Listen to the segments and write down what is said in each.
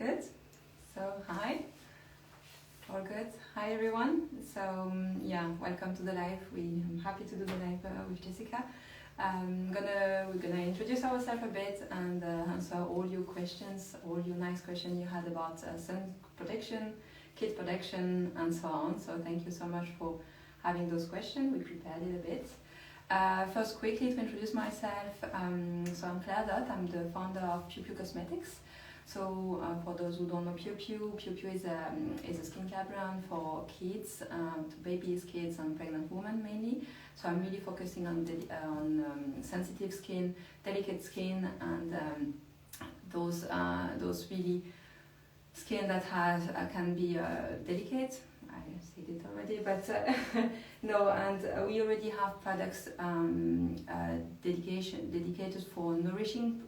Good. So, hi. All good. Hi, everyone. So, welcome to the live. I'm happy to do the live with Jessica. We're gonna introduce ourselves a bit and answer all your questions, all your nice questions you had about sun protection, kid protection, and so on. So, thank you so much for having those questions. We prepared it a bit. First, quickly to introduce myself, so I'm Claire Dot, I'm the founder of Pioupiou Cosmetics. So for those who don't know Pioupiou is a skincare brand for kids, to babies, kids and pregnant women mainly. So I'm really focusing on sensitive skin, delicate skin, and those really skin that can be delicate. I said it already, but no, and we already have products dedicated for nourishing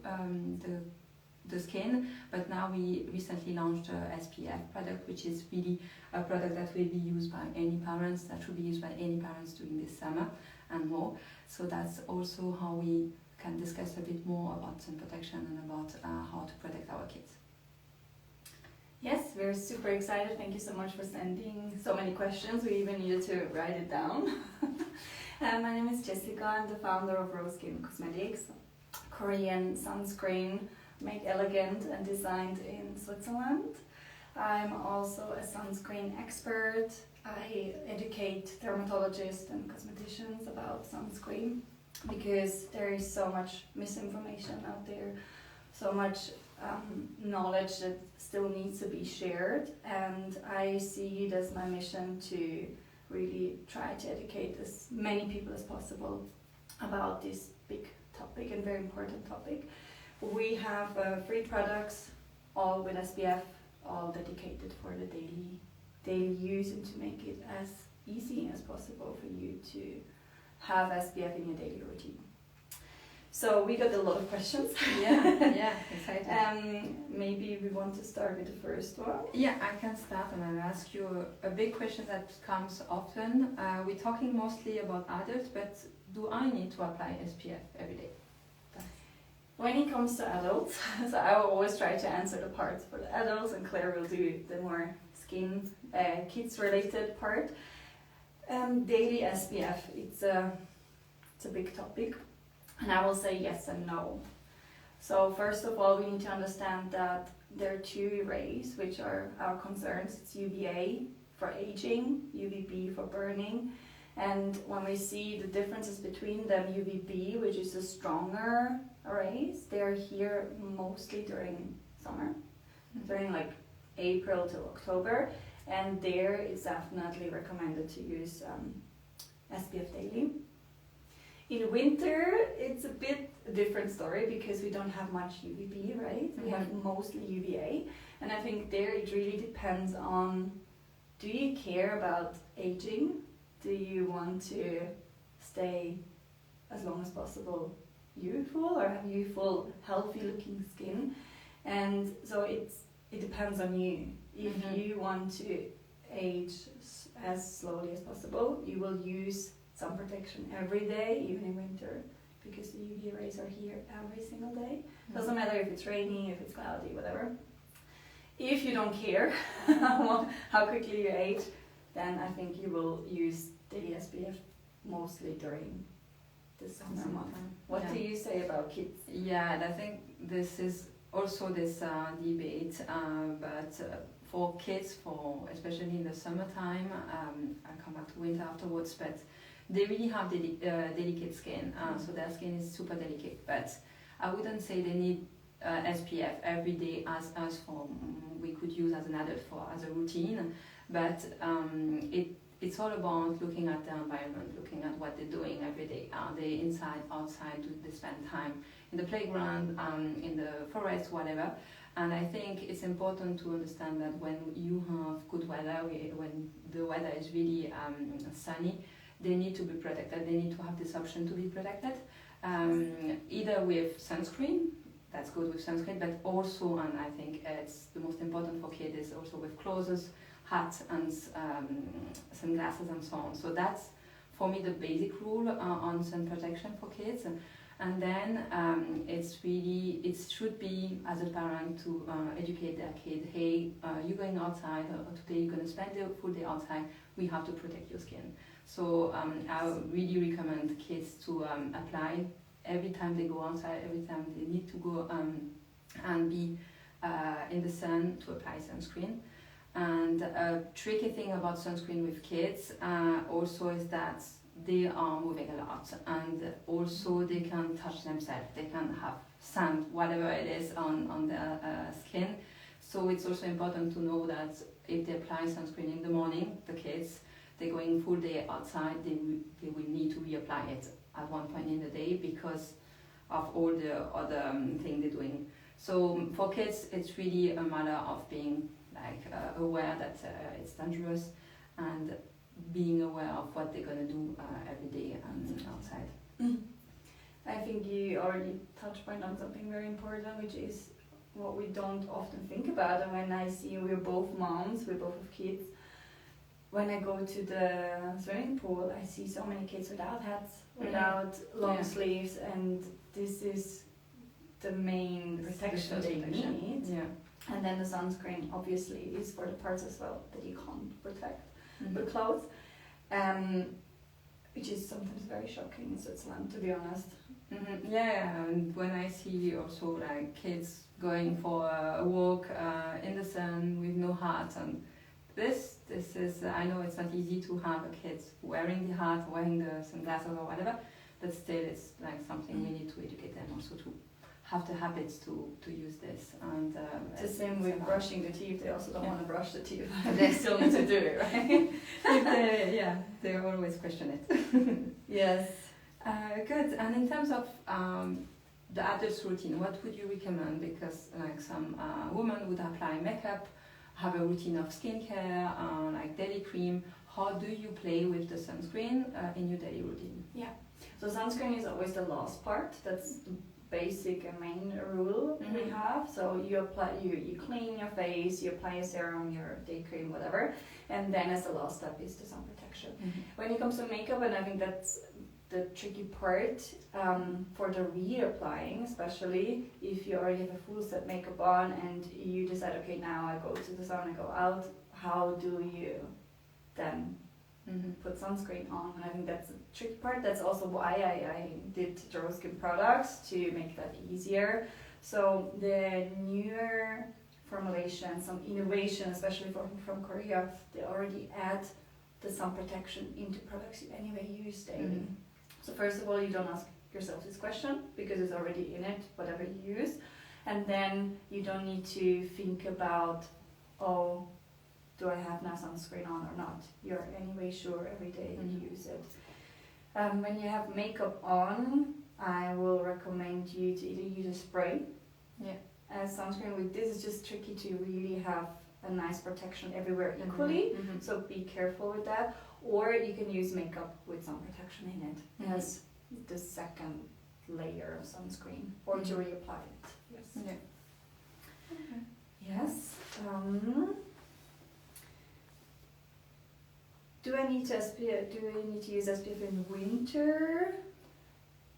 the skin, but now we recently launched a SPF product, which is really a product that will be used by any parents, that should be used by any parents during this summer and more. So that's also how we can discuss a bit more about sun protection and about how to protect our kids. Yes, we're super excited. Thank you so much for sending so many questions. We even needed to write it down. My name is Jessica. I'm the founder of Rosekin Cosmetics, Korean sunscreen made elegant and designed in Switzerland. I'm also a sunscreen expert. I educate dermatologists and cosmeticians about sunscreen because there is so much misinformation out there, so much knowledge that still needs to be shared, and I see it as my mission to really try to educate as many people as possible about this big topic and very important topic. We have 3 products, all with SPF, all dedicated for the daily use and to make it as easy as possible for you to have SPF in your daily routine. So we got a lot of questions. Yeah, exciting. Maybe we want to start with the first one. Yeah, I can start and I'll ask you a big question that comes often. We're talking mostly about adults, but do I need to apply SPF every day? When it comes to adults, so I will always try to answer the parts for the adults, and Claire will do the more skin, kids related part. Daily SPF, it's a big topic, and I will say yes and no. So first of all, we need to understand that there are 2 rays which are our concerns. It's UVA for aging, UVB for burning. And when we see the differences between them, UVB, which is a stronger rays, they're here mostly during summer, during like April to October, and there it's definitely recommended to use SPF daily. In winter, it's a bit a different story because we don't have much UVB, right? We have mostly UVA, and I think there it really depends on, do you care about aging? Do you want to stay as long as possible youthful or have youthful, healthy looking skin? And so it depends on you. If you want to age as slowly as possible, you will use sun protection every day, even in winter, because the UV rays are here every single day. Doesn't matter if it's rainy, if it's cloudy, whatever. If you don't care how quickly you age, then I think you will use daily SPF mostly during the summer month. What do you say about kids? Yeah, and I think this is also this debate, but for kids, especially in the summertime, I'll come back to winter afterwards, but they really have delicate skin, so their skin is super delicate, but I wouldn't say they need SPF every day as we could use as an adult as a routine, but it's all about looking at the environment, looking at what they're doing every day. Are they inside, outside? Do they spend time in the playground, in the forest, whatever? And I think it's important to understand that when you have good weather, when the weather is really sunny, they need to be protected. They need to have this option to be protected, either with sunscreen. That's good with sunscreen, but also, and I think it's the most important for kids, is also with clothes, hat and sunglasses and so on. So that's for me the basic rule on sun protection for kids. And then it should be as a parent to educate their kid, hey, you're going outside, or today you're going to spend the full day outside, we have to protect your skin. So I really recommend kids to apply every time they go outside, every time they need to go and be in the sun, to apply sunscreen. And a tricky thing about sunscreen with kids also is that they are moving a lot, and also they can touch themselves, they can have sand, whatever it is on their skin. So it's also important to know that if they apply sunscreen in the morning, the kids, they're going full day outside, they will need to reapply it at one point in the day because of all the other things they're doing. So for kids, it's really a matter of being aware that it's dangerous and being aware of what they're going to do every day outside. I think you already touched point on something very important, which is what we don't often think about. And when I see we're both moms, we're both have kids, when I go to the swimming pool, I see so many kids without hats, without long sleeves, and this is the main protection they need. Yeah. And then the sunscreen obviously is for the parts as well that you can't protect with clothes, which is sometimes very shocking in Switzerland, to be honest. Yeah, and when I see also kids going for a walk in the sun with no hat, and this is, I know it's not easy to have a kid wearing the hat, wearing the sunglasses or whatever, but still it's something we need to educate them also to have the habits to use this. And it's the same with brushing the teeth. They also don't want to brush the teeth. They still need to do it, right? They always question it. Yes. Good. And in terms of the adult routine, what would you recommend? Because some women would apply makeup, have a routine of skincare, daily cream. How do you play with the sunscreen in your daily routine? Yeah. So sunscreen is always the last part. That's the basic and main rule we have. So you apply, you clean your face, you apply a serum, your day cream, whatever, and then as the last step is the sun protection. When it comes to makeup, and I think that's the tricky part for the reapplying, especially if you already have a full set makeup on and you decide, okay, now I go to the sun, I go out, how do you then put sunscreen on? And I think that's the tricky part. That's also why I did the Rosekin products, to make that easier. So the newer formulation, some innovation, especially from Korea, they already add the sun protection into products you anyway use daily. So first of all, you don't ask yourself this question because it's already in it, whatever you use. And then you don't need to think about, oh, do I have now sunscreen on or not? You're anyway sure every day you use it. When you have makeup on, I will recommend you to either use a spray as sunscreen. With this, it's just tricky to really have a nice protection everywhere equally, so be careful with that. Or you can use makeup with sun protection in it as the second layer of sunscreen, or to reapply it. Yes. Yes. Do I need to use SPF in winter?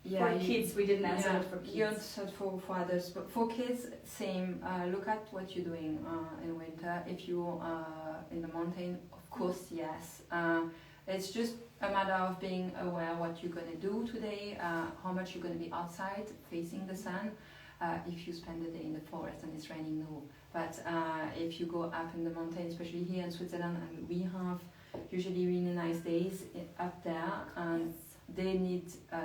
For kids, we didn't answer it for kids. You answered for others, but for kids, same. Look at what you're doing in winter. If you're in the mountain, of course, yes. It's just a matter of being aware what you're gonna do today, how much you're gonna be outside facing the sun. If you spend the day in the forest and it's raining, no. But if you go up in the mountain, especially here in Switzerland, and we have usually really nice days up there, and they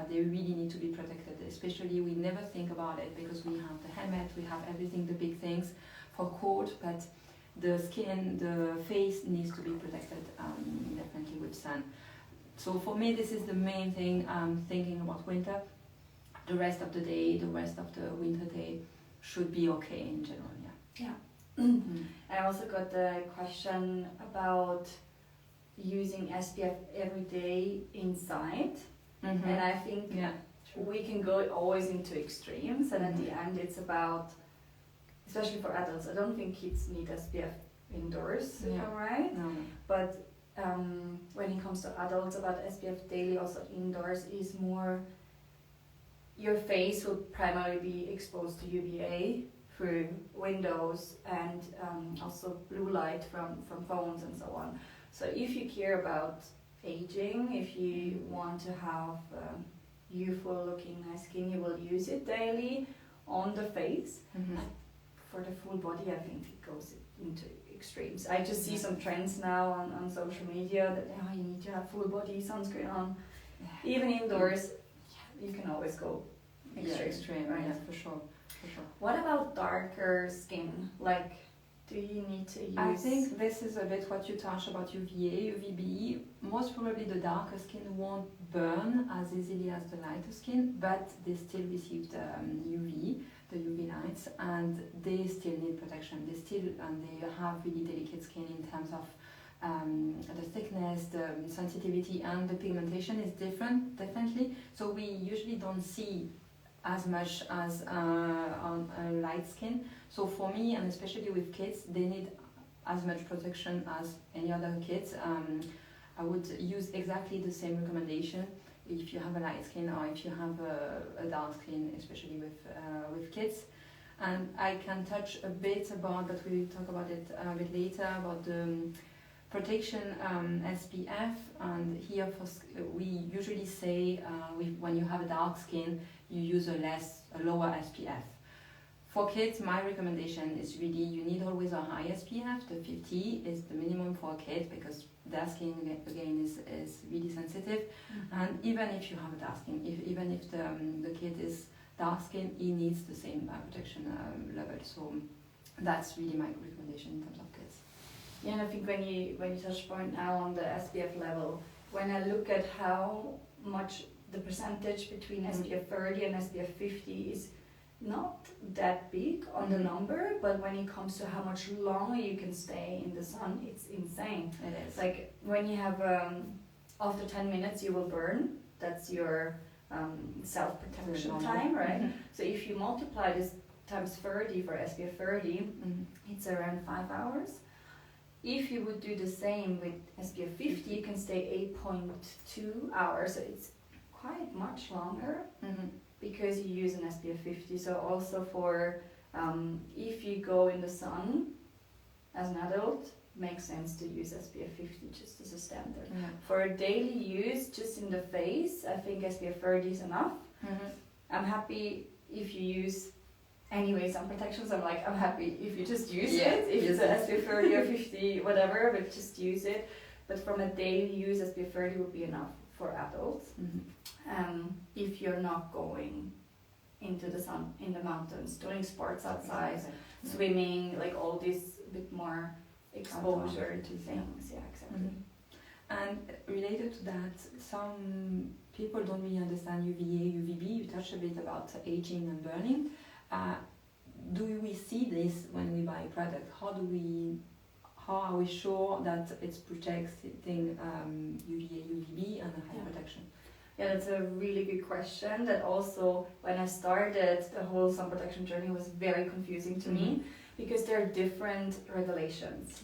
really need to be protected. Especially, we never think about it because we have the helmet, we have everything, the big things for cold, but the skin, the face needs to be protected definitely with sun. So for me, this is the main thing. Thinking about winter. The rest of the day, the rest of the winter day should be okay in general. I also got the question about using SPF every day inside, and I think we can go always into extremes, and at the end it's about, especially for adults, I don't think kids need SPF indoors, right? No. But when it comes to adults, about SPF daily, also indoors, is more your face will primarily be exposed to UVA through windows and also blue light from phones and so on. So if you care about aging, if you want to have youthful looking nice skin, you will use it daily on the face. For the full body, I think it goes into extremes. I just see some trends now on social media that you need to have full body sunscreen on. Even indoors, you can always go extreme, right? Yeah, for sure. What about darker skin? Like, do you need to use... I think this is a bit what you touched about UVA, UVB. Most probably the darker skin won't burn as easily as the lighter skin, but they still receive the UV lights, and they still need protection. They have really delicate skin in terms of the thickness, the sensitivity, and the pigmentation is different, definitely. So we usually don't see as much as on a light skin. So for me, and especially with kids, they need as much protection as any other kids. I would use exactly the same recommendation if you have a light skin or if you have a dark skin, especially with kids. And I can touch a bit about, but we'll talk about it a bit later, about the protection SPF. And here we usually say when you have a dark skin, you use a lower SPF. For kids, my recommendation is really you need always a high SPF. The 50 is the minimum for a kid because their skin again is really sensitive. And even if you have a dark skin, even if the kid is dark skin, he needs the same protection level. So that's really my recommendation in terms of kids. Yeah, and I think when you touch point now on the SPF level, when I look at how much the percentage between SPF 30 and SPF 50 is not that big on the number, but when it comes to how much longer you can stay in the sun, it's insane. It is. Like when you have after 10 minutes you will burn. That's your self-protection time, right? So if you multiply this times 30 for SPF 30, it's around 5 hours. If you would do the same with SPF 50, you can stay 8.2 hours. So it's quite much longer. Because you use an SPF 50. So also for if you go in the sun as an adult, makes sense to use SPF 50 just as a standard. For a daily use, just in the face, I think SPF 30 is enough. I'm happy if you use anyway sun protection. So I'm happy if you just use it. If it's a SPF 30 or 50, whatever, but just use it. But from a daily use, SPF 30 would be enough for adults. If you're not going into the sun in the mountains, doing sports outside, swimming, like all this bit more exposure to things. Yeah, exactly. And related to that, some people don't really understand UVA, UVB. You touched a bit about aging and burning. Do we see this when we buy a product? How are we sure that it's protecting UVA, UVB and a high protection? Yeah, that's a really good question. That also, when I started, the whole sun protection journey was very confusing to me because there are different regulations.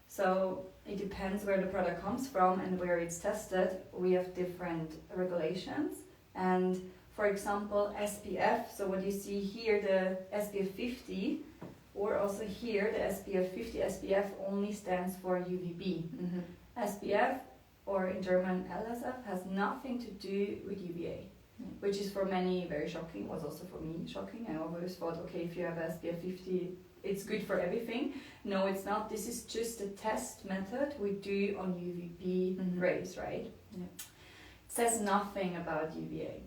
So it depends where the product comes from and where it's tested. We have different regulations. And for example, SPF, so what you see here, the SPF 50, or also here, the SPF 50, SPF only stands for UVB. SPF, or in German LSF, has nothing to do with UVA, which is for many very shocking, was also for me shocking. I always thought, okay, if you have SPF 50, it's good for everything. No, it's not. This is just a test method we do on UVB rays, right? It says nothing about UVA.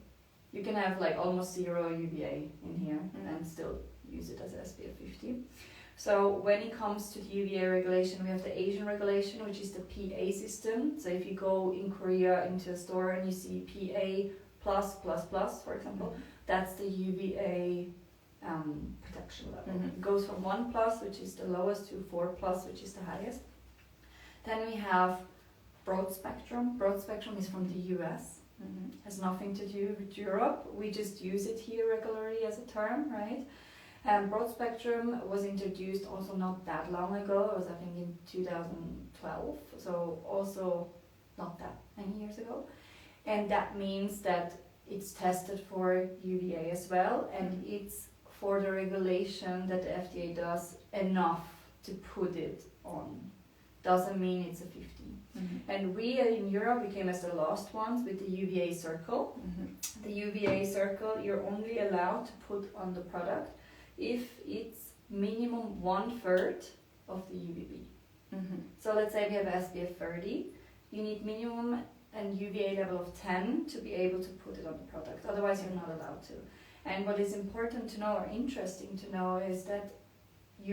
You can have almost zero UVA in here and still use it as SPF 50. So when it comes to the UVA regulation, we have the Asian regulation, which is the PA system. So if you go in Korea into a store and you see PA+++, for example, that's the UVA protection level. It goes from 1+, which is the lowest, to 4+, which is the highest. Then we have broad spectrum. Broad spectrum is from the US. Has nothing to do with Europe. We just use it here regularly as a term, right? Broad spectrum was introduced also not that long ago. It was, I think, in 2012, so also not that many years ago. And that means that it's tested for UVA as well, and it's for the regulation that the FDA does enough to put it on. Doesn't mean it's a 50. And we in Europe became as the last ones with the UVA circle. The UVA circle you're only allowed to put on the product if it's minimum 1/3 of the UVB. So let's say we have SPF 30, you need minimum and UVA level of 10 to be able to put it on the product, otherwise you're not allowed to. And what is important to know or interesting to know is that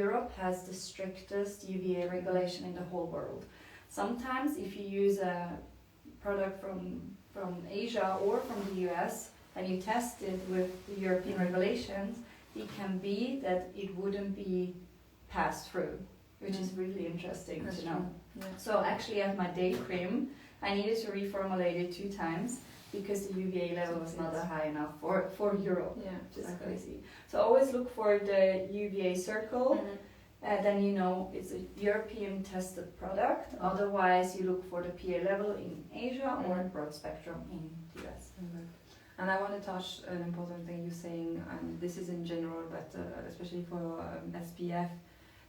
Europe has the strictest UVA regulation in the whole world. Sometimes if you use a product from Asia or from the US and you test it with the European regulations, it can be that it wouldn't be passed through, which is really interesting to know. So actually at my day cream, I needed to reformulate it 2 times because the UVA level was not high enough for Europe. Which is crazy. So always look for the UVA circle. Then you know it's a European tested product. Otherwise, you look for the PA level in Asia or broad spectrum in the US. And I want to touch an important thing you're saying, and this is in general, but especially for SPF,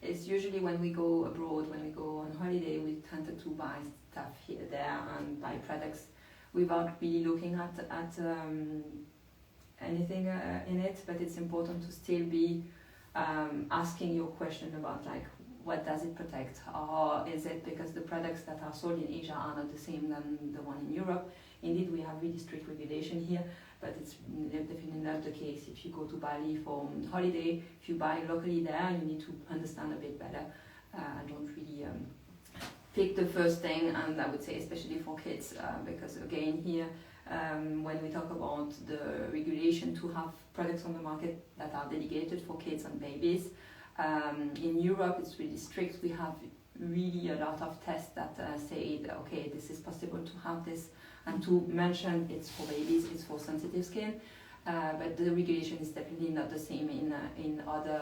is usually when we go abroad, when we go on holiday, we tend to buy stuff here, there, and buy products without really looking at anything in it. But it's important to still be asking your question about like what does it protect, or is it because the products that are sold in Asia are not the same than the one in Europe. Indeed, we have really strict regulation here, but it's definitely not the case if you go to Bali for holiday. If you buy locally there, you need to understand a bit better. Don't really pick the first thing, and I would say especially for kids, because again here, when we talk about the regulation to have products on the market that are dedicated for kids and babies, in Europe it's really strict. We have really a lot of tests that say, okay, this is possible to have this, and to mention it's for babies, it's for sensitive skin, but the regulation is definitely not the same in other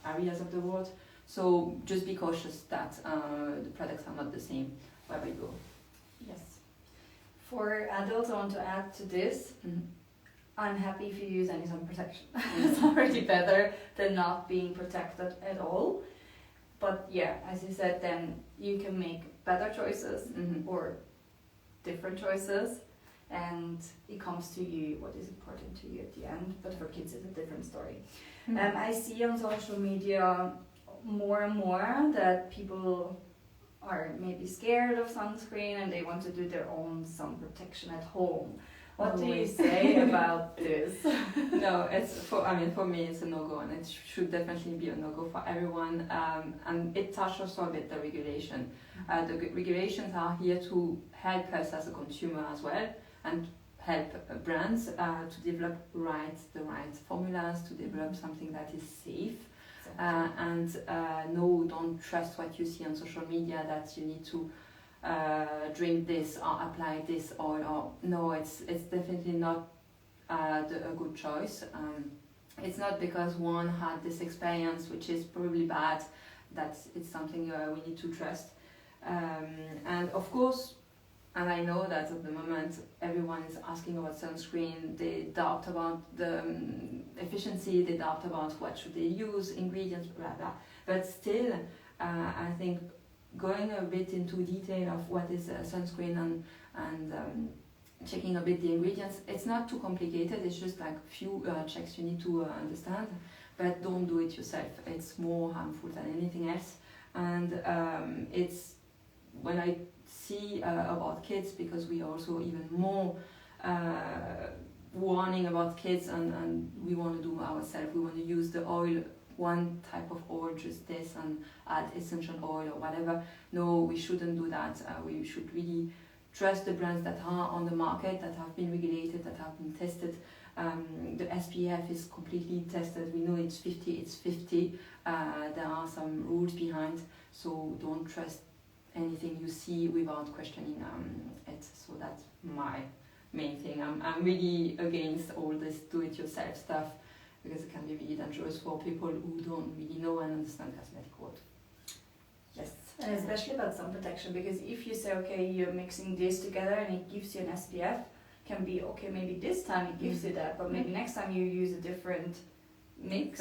areas of the world. So just be cautious that the products are not the same wherever you go. Yes. For adults, I want to add to this. I'm happy if you use any sun protection. It's already better than not being protected at all. But yeah, as you said, then you can make better choices or different choices, and it comes to you what is important to you at the end. But for kids, it's a different story. I see on social media more and more that people are maybe scared of sunscreen and they want to do their own sun protection at home. What do you say about this? No, for me it's a no-go, and it should definitely be a no-go for everyone. And it touches also a bit the regulation. The regulations are here to help us as a consumer as well, and help brands to develop the right formulas, to develop something that is safe. No, don't trust what you see on social media that you need to drink this or apply this oil, or no, it's definitely not a good choice. It's not because one had this experience, which is probably bad, that it's something we need to trust. And of course, and I know that at the moment everyone is asking about sunscreen, they doubt about the efficiency, they doubt about what should they use, ingredients, blah blah. But still, I think going a bit into detail of what is sunscreen and checking a bit the ingredients, it's not too complicated. It's just like few checks you need to understand, but don't do it yourself. It's more harmful than anything else. And it's when I see about kids, because we are also even more warning about kids, and we want to do ourselves. We want to use the oil, one type of oil, just this, and add essential oil or whatever. No, we shouldn't do that. We should really trust the brands that are on the market, that have been regulated, that have been tested. The SPF is completely tested. We know it's 50, it's 50. There are some rules behind, so don't trust anything you see without questioning it. So that's my main thing. I'm really against all this do-it-yourself stuff, because it can be really dangerous for people who don't really know and understand cosmetic world. Yes, and especially about sun protection, because if you say, okay, you're mixing this together and it gives you an SPF, can be, okay, maybe this time it gives you that, but maybe next time you use a different mix,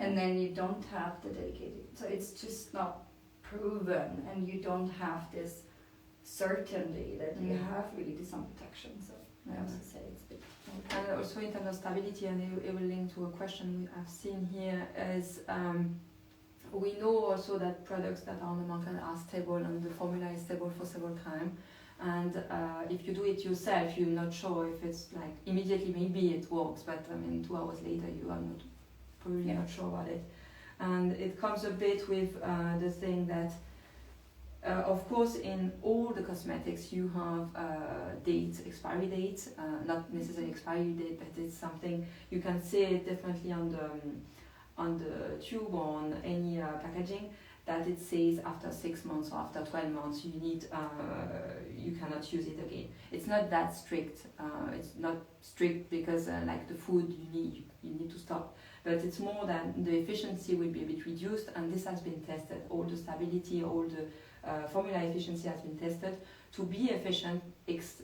and then you don't have the dedicated. So it's just not proven, and you don't have this certainty that you have really the sun protection. So I also say it's a bit. And also in terms of stability, and it will link to a question I've seen here, is we know also that products that are on the market are stable and the formula is stable for several times. And if you do it yourself, you're not sure if it's like immediately maybe it works, but I mean 2 hours later you are not probably not sure about it. And it comes a bit with the thing that of course in all the cosmetics you have dates, expiry dates, not necessarily expiry date, but it's something you can see it definitely on the tube or on any packaging, that it says after 6 months or after 12 months you need you cannot use it again. It's not that strict. It's not strict because like the food you need to stop, but it's more that the efficiency will be a bit reduced, and this has been tested. All the stability, all the formula efficiency has been tested to be efficient X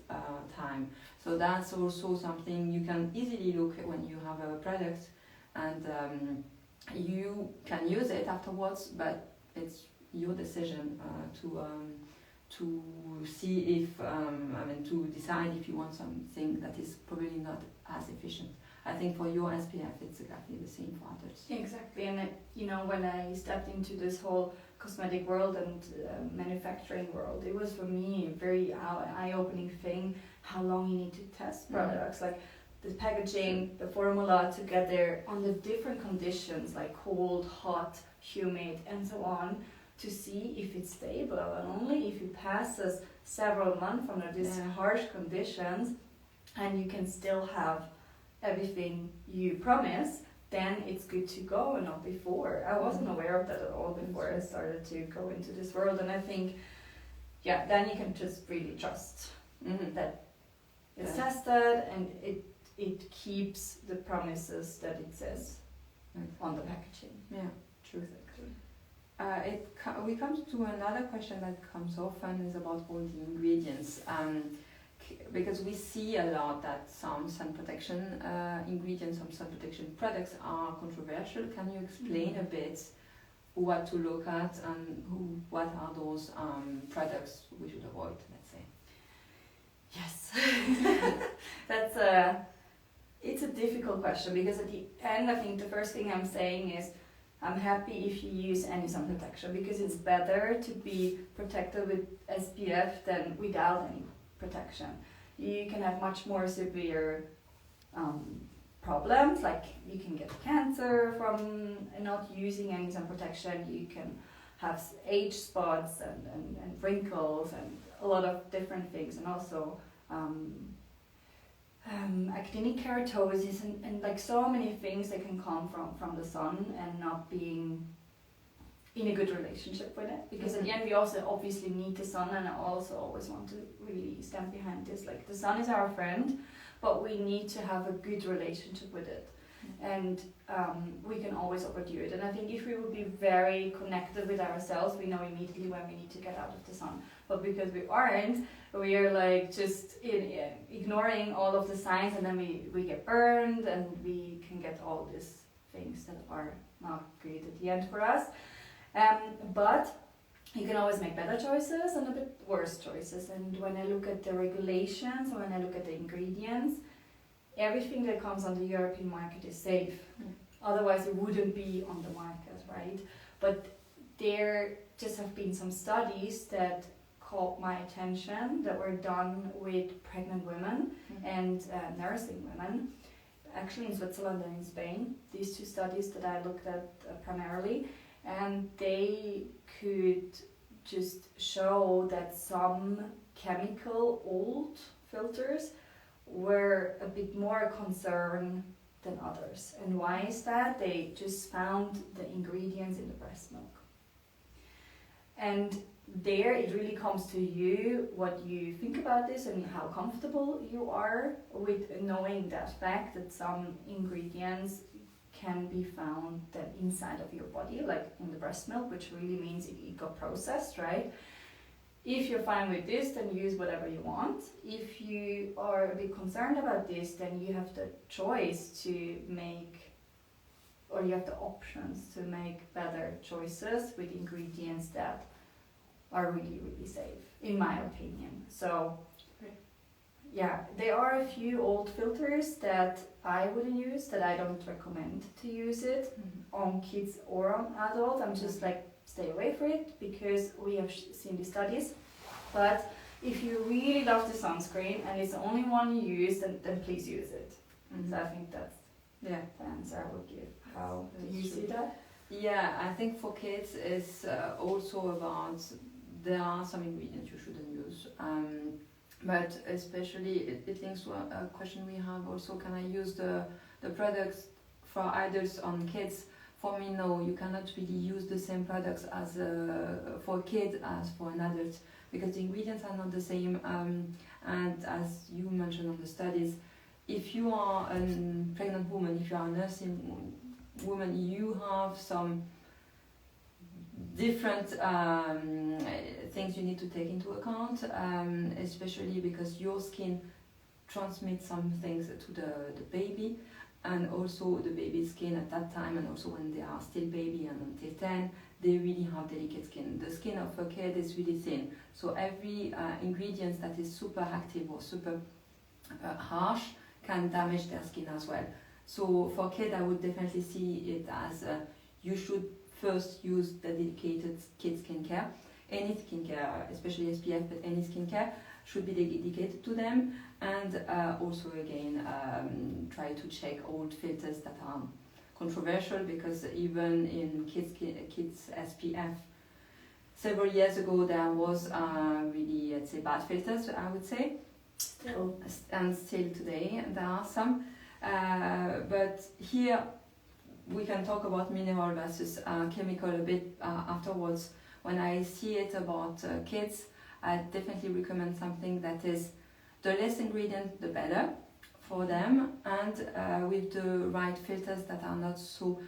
time. So that's also something you can easily look at when you have a product, and you can use it afterwards, but it's your decision to see if to decide if you want something that is probably not as efficient. I think for your SPF it's exactly the same for others. Exactly, and when I stepped into this whole cosmetic world and manufacturing world, it was for me a very eye-opening thing how long you need to test products, like the packaging, the formula together on the different conditions like cold, hot, humid and so on, to see if it's stable, and only if it passes several months under these harsh conditions and you can still have everything you promise, then it's good to go, and not before. I wasn't aware of that at all before I started to go into this world, and I think then you can just really trust that it's tested and it keeps the promises that it says on the packaging. Yeah, true. We come to another question that comes often, is about all the ingredients. Because we see a lot that some sun protection ingredients, some sun protection products are controversial. Can you explain a bit what to look at and what are those products we should avoid, let's say? Yes, it's a difficult question, because at the end I think the first thing I'm saying is I'm happy if you use any sun protection, because it's better to be protected with SPF than without any protection. You can have much more severe problems, like you can get cancer from not using any sun protection, you can have age spots and wrinkles and a lot of different things, and also actinic keratosis and like so many things that can come from the sun and not being in a good relationship with it, because at the end we also obviously need the sun, and I also always want to really stand behind this, like the sun is our friend, but we need to have a good relationship with it, and we can always overdo it. And I think if we would be very connected with ourselves, we know immediately when we need to get out of the sun, but because we aren't, we are like just ignoring all of the signs, and then we get burned and we can get all these things that are not good at the end for us. But you can always make better choices and a bit worse choices. And when I look at the regulations, or when I look at the ingredients, everything that comes on the European market is safe. Otherwise it wouldn't be on the market, right? But there just have been some studies that caught my attention that were done with pregnant women and nursing women, actually in Switzerland and in Spain. These two studies that I looked at primarily, and they could just show that some chemical old filters were a bit more a concern than others. And why is that? They just found the ingredients in the breast milk. And there it really comes to you what you think about this and how comfortable you are with knowing that fact that some ingredients can be found then inside of your body, like in the breast milk, which really means it got processed, right? if you're fine with this, then use whatever you want. If you are a bit concerned about this, then you have the choice to make, or you have the options to make better choices with ingredients that are really, really safe, in my opinion. So, yeah, there are a few old filters that I wouldn't use, that I don't recommend to use it on kids or on adults. I'm just like, stay away from it, because we have seen the studies. But if you really love the sunscreen and it's the only one you use, then please use it. So I think that's the answer I would give. How do you see that? Yeah, I think for kids it's also about, there are some ingredients you shouldn't use. But especially it links to a question we have also, can I use the products for adults on kids? For me, no, you cannot really use the same products as for a kid as for an adult, because the ingredients are not the same. And as you mentioned on the studies, if you are a pregnant woman, if you are a nursing woman, you have some different things you need to take into account, especially because your skin transmits some things to the baby, and also the baby's skin at that time, and also when they are still baby and until 10, they really have delicate skin. The skin of a kid is really thin, so every ingredient that is super active or super harsh can damage their skin as well. So for kid, I would definitely see it as you should first use the dedicated kid skincare. Any skincare, especially SPF, but any skincare should be dedicated to them. And also again, try to check old filters that are controversial, because even in kids SPF, several years ago there was really, let's say, bad filters, I would say. Still. And still today there are some. But here we can talk about mineral versus chemical a bit afterwards. When I see it about kids, I definitely recommend something that is the less ingredient the better for them, and with the right filters that are not so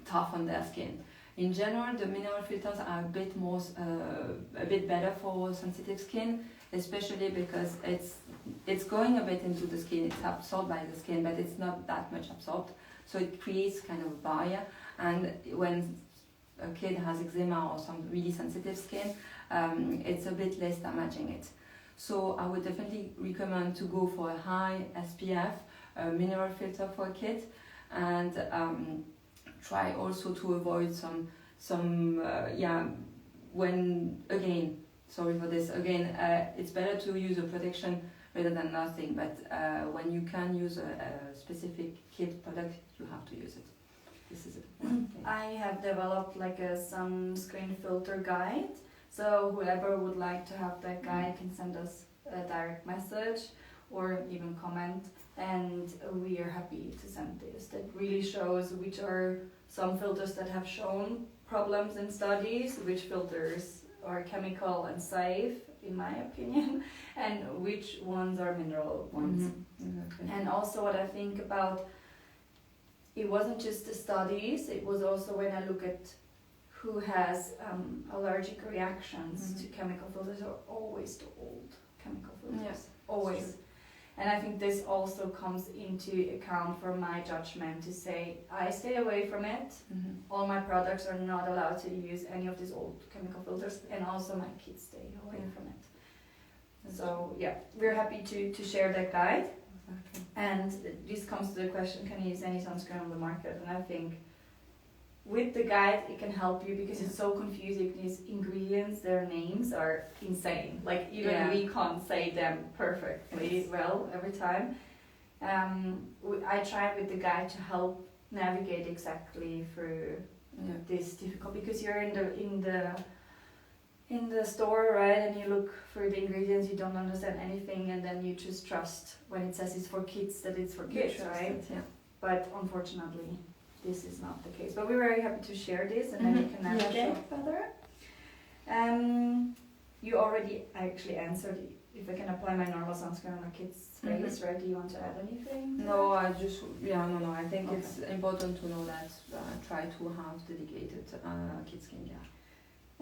tough on their skin. In general, the mineral filters are a bit better for sensitive skin, especially because it's going a bit into the skin, it's absorbed by the skin, but it's not that much absorbed, so it creates kind of a barrier. And when a kid has eczema or some really sensitive skin, it's a bit less damaging it. So I would definitely recommend to go for a high SPF mineral filter for a kid, and try also to avoid when, again, sorry for this, again, it's better to use a protection rather than nothing, but when you can use a specific kid product, you have to use it. This is it. I have developed like a sunscreen filter guide, so whoever would like to have that guide can send us a direct message or even comment, and we are happy to send this. That really shows which are some filters that have shown problems in studies, which filters are chemical and safe, in my opinion, and which ones are mineral ones. Exactly. And also what I think about, it wasn't just the studies, it was also when I look at who has allergic reactions to chemical filters, are always the old chemical filters. Yes, always. And I think this also comes into account for my judgment to say, I stay away from it. All my products are not allowed to use any of these old chemical filters, and also my kids stay away from it. So yeah, we're happy to share that guide. Exactly. And this comes to the question, can you use any sunscreen on the market? And I think with the guide it can help you, because it's so confusing. These ingredients, their names are insane. Like even we can't say them perfectly well every time. I tried with the guide to help navigate exactly through this difficult, because you're in the store, right, and you look for the ingredients, you don't understand anything, and then you just trust when it says it's for kids that it's for kids, right? But unfortunately this is not the case. But we're very happy to share this, and then you can navigate further. You already actually answered if I can apply my normal sunscreen on a kid's face, right? Do you want to add anything? No, I think it's important to know that try to have dedicated kid skincare.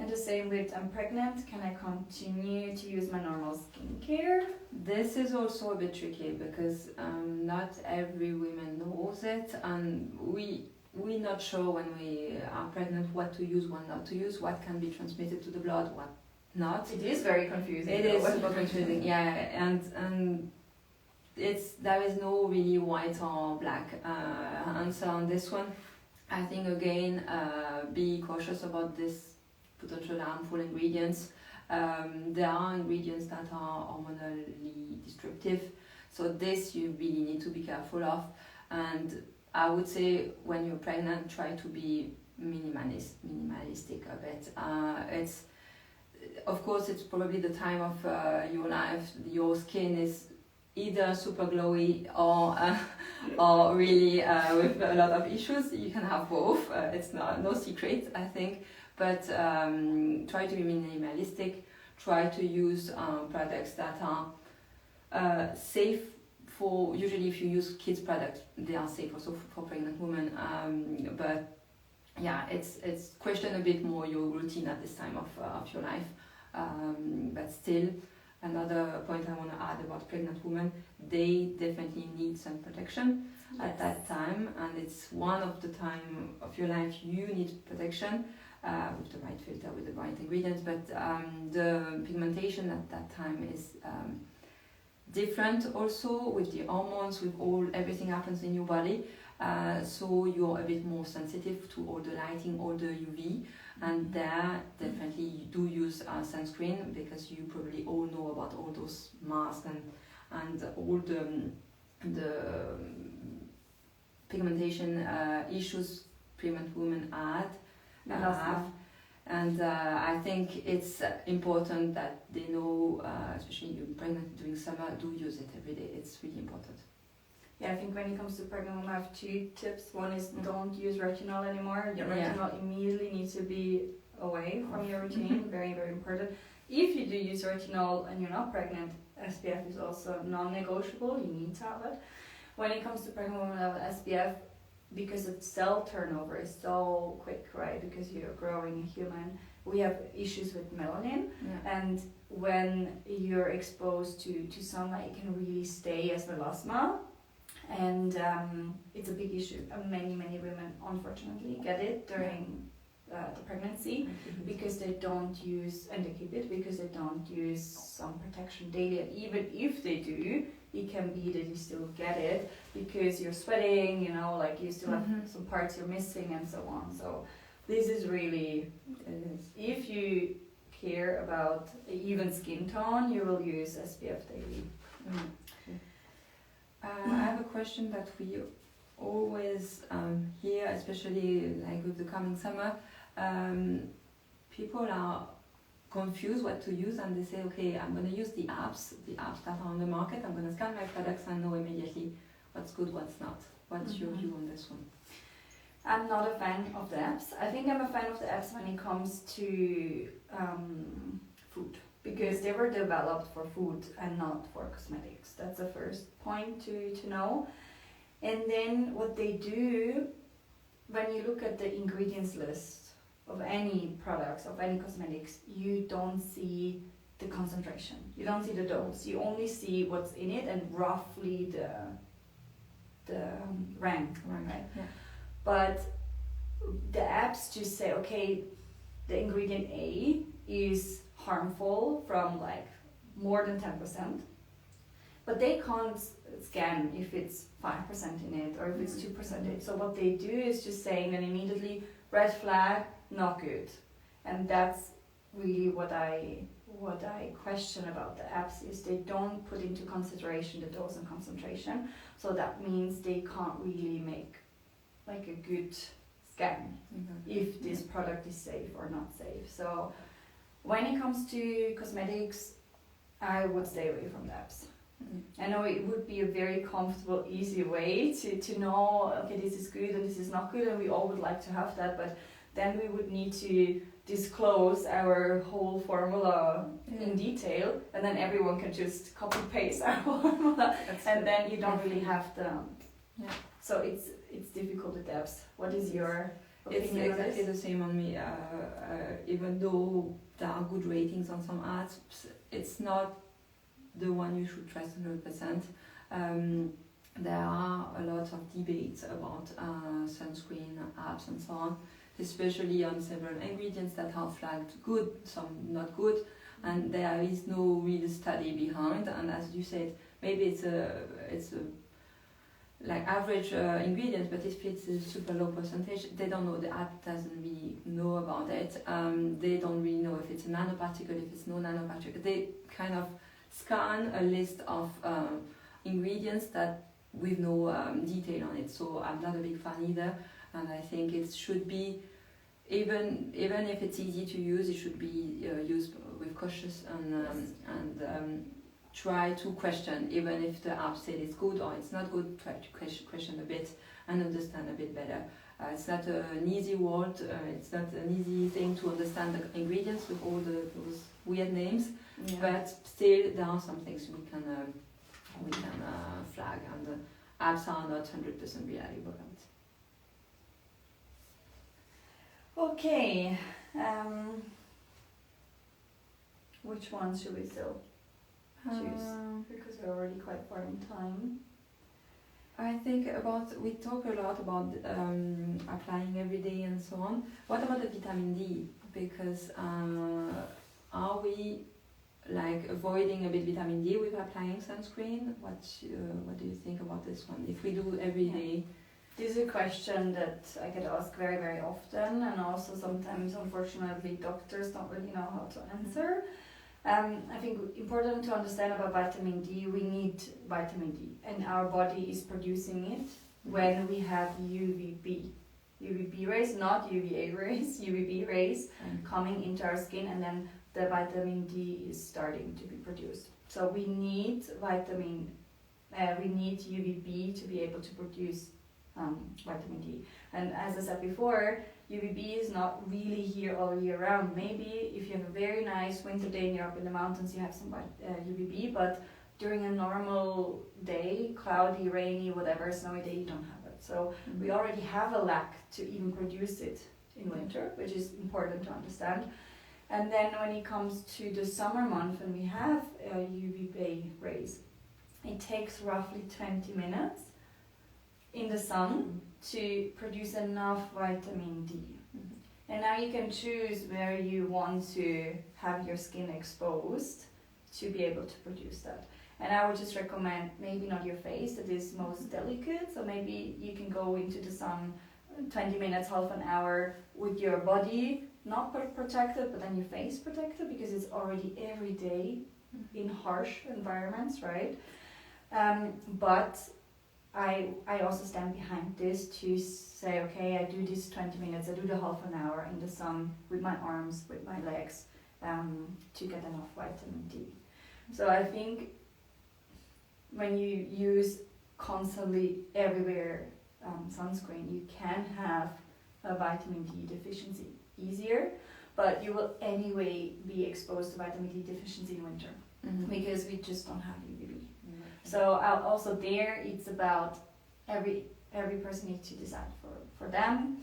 And the same with I'm pregnant, can I continue to use my normal skincare? This is also a bit tricky because not every woman knows it, and we're not sure when we are pregnant what to use, what not to use, what can be transmitted to the blood, what not. It is very confusing. It is super confusing, yeah, and there is no really white or black answer on this one. I think again, be cautious about this potential harmful ingredients. There are ingredients that are hormonally disruptive, so this you really need to be careful of. And I would say when you're pregnant, try to be minimalistic a bit. It's of course it's probably the time of your life. Your skin is either super glowy or really with a lot of issues. You can have both. It's no secret, I think. But try to be minimalistic. Try to use products that are safe for. Usually, if you use kids' products, they are safe also for pregnant women. But yeah, it's question a bit more your routine at this time of your life. But still, another point I want to add about pregnant women, they definitely need sun protection at that time, and it's one of the time of your life you need protection. With the right filter, with the right ingredients, but the pigmentation at that time is different also with the hormones, with everything happens in your body, so you're a bit more sensitive to all the lighting, all the UV, and there definitely you do use sunscreen, because you probably all know about all those masks and all the pigmentation issues pregnant women have. And I think it's important that they know, especially you're pregnant during summer, do use it every day. It's really important. Yeah, I think when it comes to pregnant women, I have 2 tips. One is don't use retinol anymore. Your retinol immediately needs to be away from your routine. Very, very important. If you do use retinol and you're not pregnant, SPF is also non-negotiable. You need to have it. When it comes to pregnant women with SPF, because the cell turnover is so quick, right? Because you're growing a human, we have issues with melanin, and when you're exposed to sunlight, it can really stay as melasma, and it's a big issue. Many women unfortunately get it during the pregnancy because they don't use, and they keep it because they don't use sun protection daily, and even if they do, it can be that you still get it because you're sweating, you know, like you still have some parts you're missing and so on. So this is really, if you care about even skin tone, you will use SPF daily. I have a question that we always hear, especially like with the coming summer. People are confused what to use, and they say, okay, I'm going to use the apps that are on the market. I'm going to scan my products and know immediately what's good, what's not. What's your view on this one? I'm not a fan of the apps. I think I'm a fan of the apps when it comes to food, because they were developed for food and not for cosmetics. That's the first point to know. And then what they do, when you look at the ingredients list of any products, of any cosmetics, you don't see the concentration. You don't see the dose. You only see what's in it and roughly the rank, right? Yeah. But the apps just say, okay, the ingredient A is harmful from like more than 10%, but they can't scan if it's 5% in it or if it's 2% in it. So what they do is just saying then immediately, red flag, not good. And that's really what I question about the apps, is they don't put into consideration the dose and concentration. So that means they can't really make like a good scan if this product is safe or not safe. So when it comes to cosmetics, I would stay away from the apps. I know it would be a very comfortable, easy way to know, okay, this is good and this is not good, and we all would like to have that, but then we would need to disclose our whole formula in detail, and then everyone can just copy paste our formula. And then you don't really have the. So it's difficult with apps. What is your It's opinion on exactly this? the same on me. Even though there are good ratings on some apps, it's not the one you should trust 100%. There are a lot of debates about sunscreen apps and so on, especially on several ingredients that are flagged good, some not good, and there is no real study behind. And as you said, maybe it's a like average ingredients, but if it's a super low percentage, they don't know. The app doesn't really know about it. They don't really know if it's a nanoparticle, if it's no nanoparticle. They kind of scan a list of ingredients that with no detail on it. So I'm not a big fan either, and I think it should be, even if it's easy to use, it should be used with cautious and try to question, even if the app said it's good or it's not good. Try to question a bit and understand a bit better. It's not an easy world. It's not an easy thing to understand the ingredients with all those weird names. Yeah. But still, there are some things we can flag, and the apps are not 100% reliable. Okay. Which one should we still choose? Because we're already quite far in time. I think we talk a lot about applying every day and so on. What about the vitamin D? Because are we like avoiding a bit vitamin D with applying sunscreen? What do you think about this one? If we do every day? This is a question that I get asked very, very often, and also sometimes, unfortunately, doctors don't really know how to answer. I think important to understand about vitamin D, we need vitamin D, and our body is producing it when we have UVB rays, not UVA rays, UVB rays coming into our skin, and then the vitamin D is starting to be produced. So we need we need UVB to be able to produce vitamin D. And as I said before, UVB is not really here all year round. Maybe if you have a very nice winter day and you're up in the mountains, you have some UVB, but during a normal day, cloudy, rainy, whatever, snowy day, you don't have it. So we already have a lack to even produce it in winter, which is important to understand. And then when it comes to the summer month, when we have UVB rays, it takes roughly 20 minutes in the sun to produce enough vitamin D. And now you can choose where you want to have your skin exposed to be able to produce that. And I would just recommend maybe not your face, that is most delicate, so maybe you can go into the sun 20 minutes, half an hour with your body not protected, but then your face protected, because it's already every day in harsh environments, right? But I also stand behind this to say, okay, I do this 20 minutes, I do the half an hour in the sun with my arms, with my legs, to get enough vitamin D. So I think when you use constantly everywhere sunscreen, you can have a vitamin D deficiency easier, but you will anyway be exposed to vitamin D deficiency in winter because we just don't have UVB. So also there, it's about every person needs to decide for them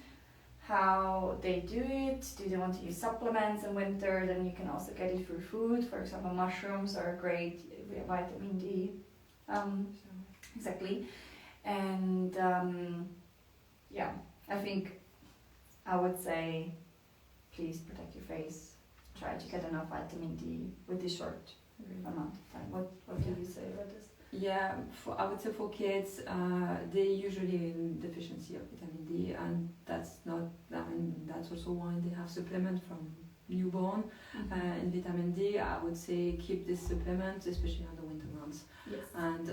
how they do it. Do they want to use supplements in winter? Then you can also get it through food. For example, mushrooms are great with vitamin D. Exactly. And I think I would say, please protect your face. Try to get enough vitamin D with this short amount of time. What do you say about this? Yeah, I would say for kids, they usually in deficiency of vitamin D, and that's also why they have supplement from newborn. In vitamin D, I would say keep this supplement, especially on the winter months. Yes. And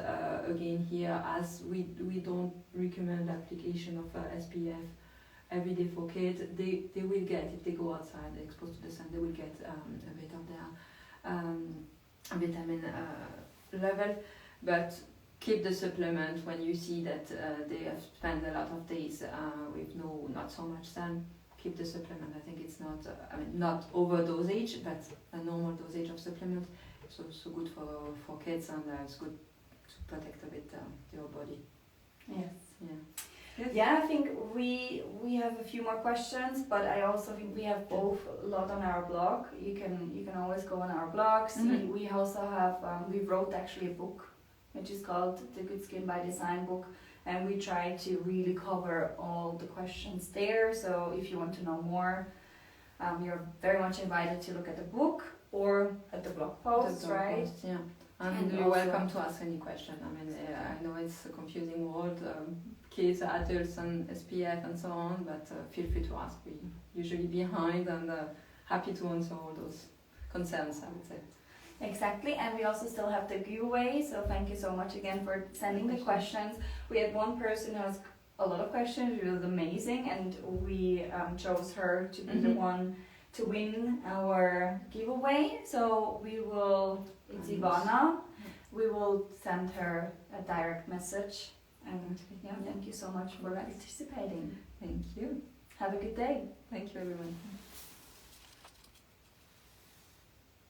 again here, as we don't recommend application of SPF every day for kids, they will get, if they go outside exposed to the sun, they will get a bit of their vitamin level. But keep the supplement when you see that they have spent a lot of days with not so much sun. Keep the supplement. I think it's not, not overdosage, but a normal dosage of supplement. It's also good for kids, and it's good to protect a bit your body. Yes. Yeah. Yes. Yeah, I think we have a few more questions, but I also think we have both a lot on our blog. You can always go on our blog. See, we also have we wrote actually a book, which is called The Good Skin by Design book, and we try to really cover all the questions there. So if you want to know more, you're very much invited to look at the book or at the blog post, right? Yeah. And you're welcome to ask any question. I mean, I know it's a confusing world, kids, adults, and SPF and so on, but feel free to ask. We usually behind and happy to answer all those concerns, I would say. Exactly, and we also still have the giveaway, so thank you so much again for sending the questions. We had one person who has a lot of questions, it was amazing, and we chose her to be the one to win our giveaway. So we will, it's Ivana, we will send her a direct message. And yeah, thank you so much for participating. Thank you. Have a good day. Thank you, everyone.